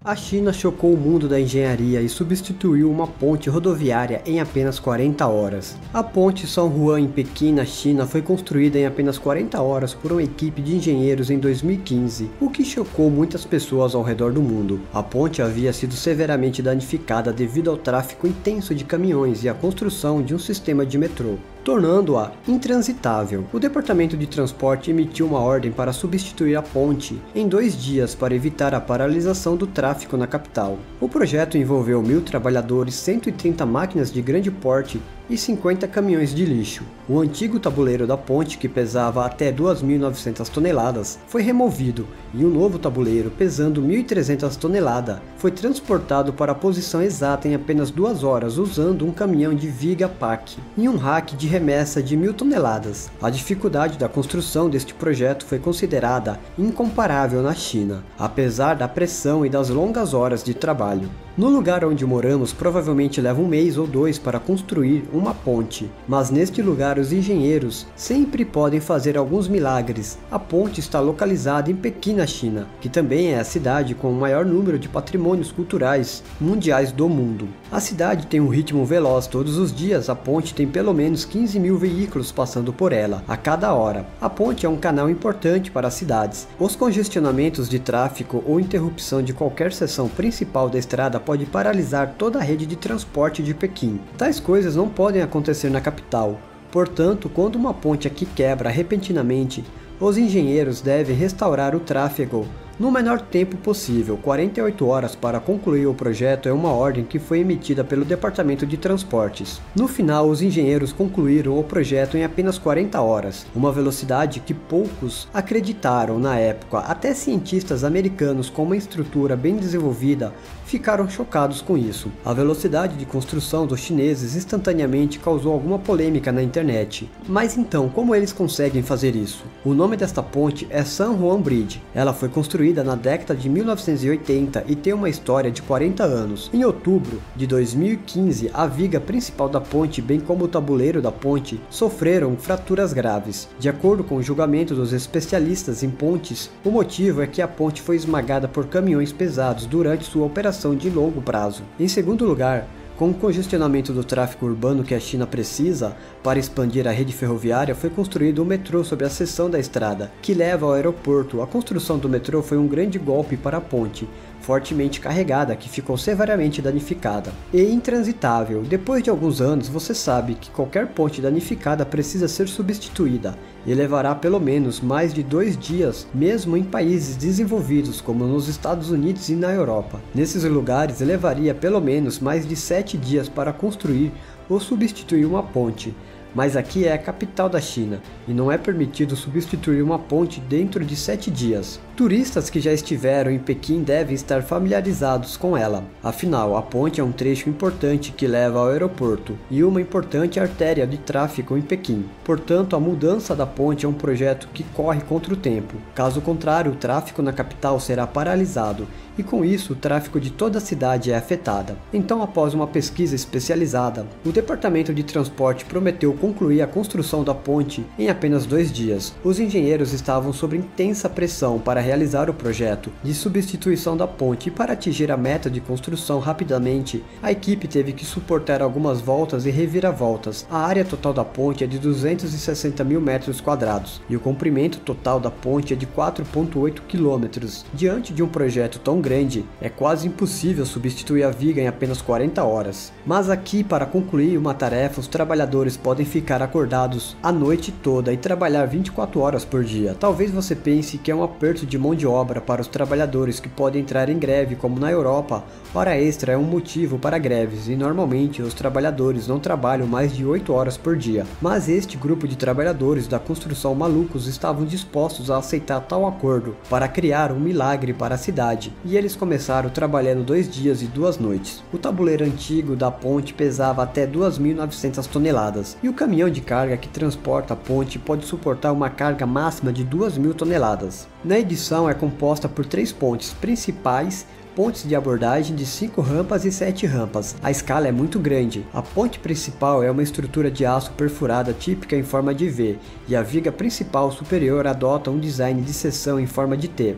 A China chocou o mundo da engenharia e substituiu uma ponte rodoviária em apenas 40 horas. A ponte São Juan em Pequim, na China, foi construída em apenas 40 horas por uma equipe de engenheiros em 2015, o que chocou muitas pessoas ao redor do mundo. A ponte havia sido severamente danificada devido ao tráfego intenso de caminhões e à construção de um sistema de metrô, tornando-a intransitável. O Departamento de Transporte emitiu uma ordem para substituir a ponte em 2 dias para evitar a paralisação do tráfego na capital. O projeto envolveu 1.000 trabalhadores, 130 máquinas de grande porte e 50 caminhões de lixo. O antigo tabuleiro da ponte, que pesava até 2.900 toneladas, foi removido e um novo tabuleiro, pesando 1.300 toneladas, foi transportado para a posição exata em apenas 2 horas usando um caminhão de viga PAC e um rack de remessa de 1.000 toneladas. A dificuldade da construção deste projeto foi considerada incomparável na China, apesar da pressão e das longas horas de trabalho. No lugar onde moramos, provavelmente leva 1 mês ou 2 para construir uma ponte, mas neste lugar os engenheiros sempre podem fazer alguns milagres. A ponte está localizada em Pequim, na China, que também é a cidade com o maior número de patrimônios culturais mundiais do mundo. A cidade tem um ritmo veloz todos os dias, a ponte tem pelo menos 15.000 veículos passando por ela a cada hora. A ponte é um canal importante para as cidades. Os congestionamentos de tráfego ou interrupção de qualquer seção principal da estrada pode paralisar toda a rede de transporte de Pequim. Tais coisas não podem acontecer na capital. Portanto, quando uma ponte aqui quebra repentinamente, os engenheiros devem restaurar o tráfego no menor tempo possível. 48 horas para concluir o projeto é uma ordem que foi emitida pelo Departamento de Transportes. No final, os engenheiros concluíram o projeto em apenas 40 horas, uma velocidade que poucos acreditaram na época. Até cientistas americanos com uma estrutura bem desenvolvida ficaram chocados com isso. A velocidade de construção dos chineses instantaneamente causou alguma polêmica na internet. Mas então, como eles conseguem fazer isso? O nome desta ponte é San Juan Bridge. Ela foi construída na década de 1980 e tem uma história de 40 anos. Em outubro de 2015, a viga principal da ponte, bem como o tabuleiro da ponte, sofreram fraturas graves. De acordo com o julgamento dos especialistas em pontes, o motivo é que a ponte foi esmagada por caminhões pesados durante sua operação de longo prazo. Em segundo lugar, com o congestionamento do tráfego urbano que a China precisa para expandir a rede ferroviária, foi construído um metrô sobre a seção da estrada que leva ao aeroporto. A construção do metrô foi um grande golpe para a ponte, fortemente carregada, que ficou severamente danificada e intransitável. Depois de alguns anos, você sabe que qualquer ponte danificada precisa ser substituída e levará pelo menos mais de 2 dias, mesmo em países desenvolvidos como nos Estados Unidos e na Europa. Nesses lugares, levaria pelo menos mais de 7 dias para construir ou substituir uma ponte. Mas aqui é a capital da China e não é permitido substituir uma ponte dentro de 7 dias. Turistas que já estiveram em Pequim devem estar familiarizados com ela. Afinal, a ponte é um trecho importante que leva ao aeroporto e uma importante artéria de tráfego em Pequim. Portanto, a mudança da ponte é um projeto que corre contra o tempo. Caso contrário, o tráfego na capital será paralisado e com isso o tráfego de toda a cidade é afetada. Então, após uma pesquisa especializada, o Departamento de Transporte prometeu concluir a construção da ponte em apenas 2 dias. Os engenheiros estavam sob intensa pressão para realizar o projeto de substituição da ponte e para atingir a meta de construção rapidamente, a equipe teve que suportar algumas voltas e reviravoltas. A área total da ponte é de 260.000 metros quadrados e o comprimento total da ponte é de 4,8 km. Diante de um projeto tão grande, é quase impossível substituir a viga em apenas 40 horas. Mas aqui, para concluir uma tarefa, os trabalhadores podem ficar acordados a noite toda e trabalhar 24 horas por dia. Talvez você pense que é um aperto de mão de obra para os trabalhadores que podem entrar em greve, como na Europa. Hora extra é um motivo para greves e normalmente os trabalhadores não trabalham mais de 8 horas por dia. Mas este grupo de trabalhadores da construção malucos estavam dispostos a aceitar tal acordo para criar um milagre para a cidade. E eles começaram trabalhando 2 dias e 2 noites. O tabuleiro antigo da ponte pesava até 2.900 toneladas e o caminhão de carga que transporta a ponte pode suportar uma carga máxima de 2.000 toneladas. Na edição é composta por 3 pontes principais, pontes de abordagem de 5 rampas e 7 rampas. A escala é muito grande. A ponte principal é uma estrutura de aço perfurada típica em forma de V, e a viga principal superior adota um design de seção em forma de T.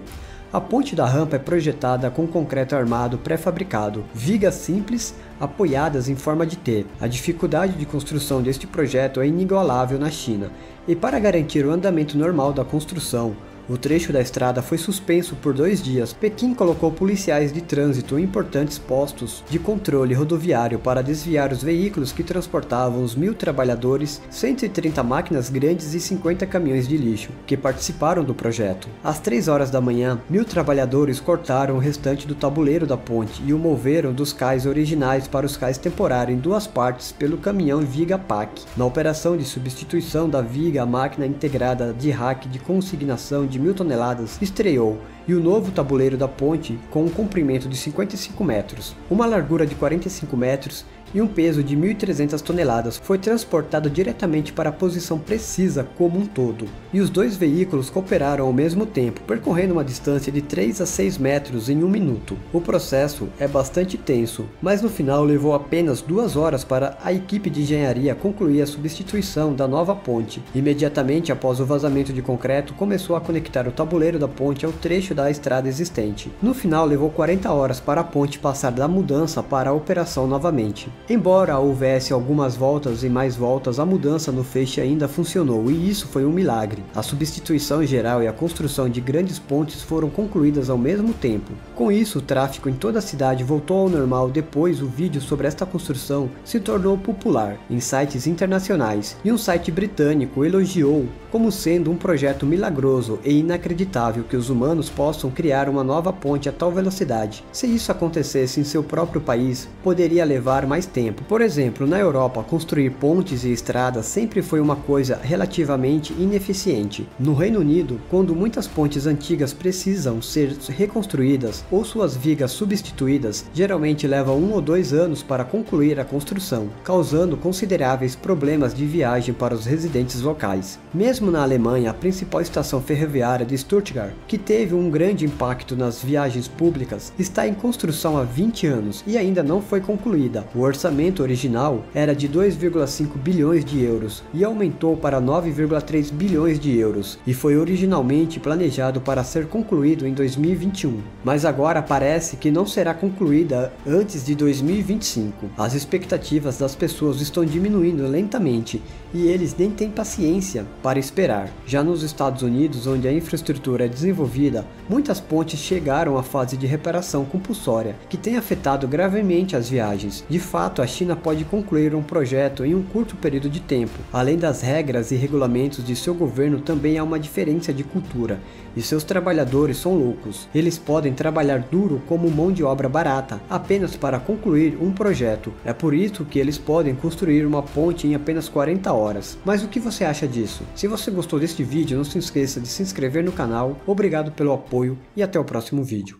A ponte da rampa é projetada com concreto armado pré-fabricado, vigas simples apoiadas em forma de T. A dificuldade de construção deste projeto é inigualável na China, e para garantir o andamento normal da construção, o trecho da estrada foi suspenso por 2 dias. Pequim colocou policiais de trânsito em importantes postos de controle rodoviário para desviar os veículos que transportavam os 1.000 trabalhadores, 130 máquinas grandes e 50 caminhões de lixo, que participaram do projeto. Às 3 horas da manhã, 1.000 trabalhadores cortaram o restante do tabuleiro da ponte e o moveram dos cais originais para os cais temporários em 2 partes pelo caminhão Viga-Pack. Na operação de substituição da viga, a máquina integrada de rack de consignação de 1.000 toneladas estreou, e o novo tabuleiro da ponte, com um comprimento de 55 metros, uma largura de 45 metros e um peso de 1.300 toneladas, foi transportado diretamente para a posição precisa como um todo, e os 2 veículos cooperaram ao mesmo tempo, percorrendo uma distância de 3 a 6 metros em 1 minuto. O processo é bastante tenso, mas no final levou apenas 2 horas para a equipe de engenharia concluir a substituição da nova ponte. Imediatamente após o vazamento de concreto, começou a conectar o tabuleiro da ponte ao trecho da estrada existente. No final levou 40 horas para a ponte passar da mudança para a operação novamente. Embora houvesse algumas voltas e mais voltas, a mudança no feixe ainda funcionou, e isso foi um milagre. A substituição geral e a construção de grandes pontes foram concluídas ao mesmo tempo. Com isso, o tráfego em toda a cidade voltou ao normal. Depois, o vídeo sobre esta construção se tornou popular em sites internacionais, e um site britânico elogiou como sendo um projeto milagroso e inacreditável que os humanos possam criar uma nova ponte a tal velocidade. Se isso acontecesse em seu próprio país, poderia levar mais tempo. Por exemplo, na Europa, construir pontes e estradas sempre foi uma coisa relativamente ineficiente. No Reino Unido, quando muitas pontes antigas precisam ser reconstruídas ou suas vigas substituídas, geralmente leva 1 ou 2 anos para concluir a construção, causando consideráveis problemas de viagem para os residentes locais. Mesmo na Alemanha, a principal estação ferroviária de Stuttgart, que teve um grande impacto nas viagens públicas, está em construção há 20 anos e ainda não foi concluída. O orçamento original era de 2,5 bilhões de euros e aumentou para 9,3 bilhões de euros, e foi originalmente planejado para ser concluído em 2021, mas agora parece que não será concluída antes de 2025. As expectativas das pessoas estão diminuindo lentamente e eles nem têm paciência para esperar. Já nos Estados Unidos, onde a infraestrutura é desenvolvida, muitas pontes chegaram à fase de reparação compulsória, que tem afetado gravemente as viagens. De fato, a China pode concluir um projeto em um curto período de tempo. Além das regras e regulamentos de seu governo, também há uma diferença de cultura, e seus trabalhadores são loucos. Eles podem trabalhar duro como mão de obra barata, apenas para concluir um projeto. É por isso que eles podem construir uma ponte em apenas 40 horas. Mas o que você acha disso? Se você gostou deste vídeo, não se esqueça de se inscrever no canal. Obrigado pelo apoio e até o próximo vídeo.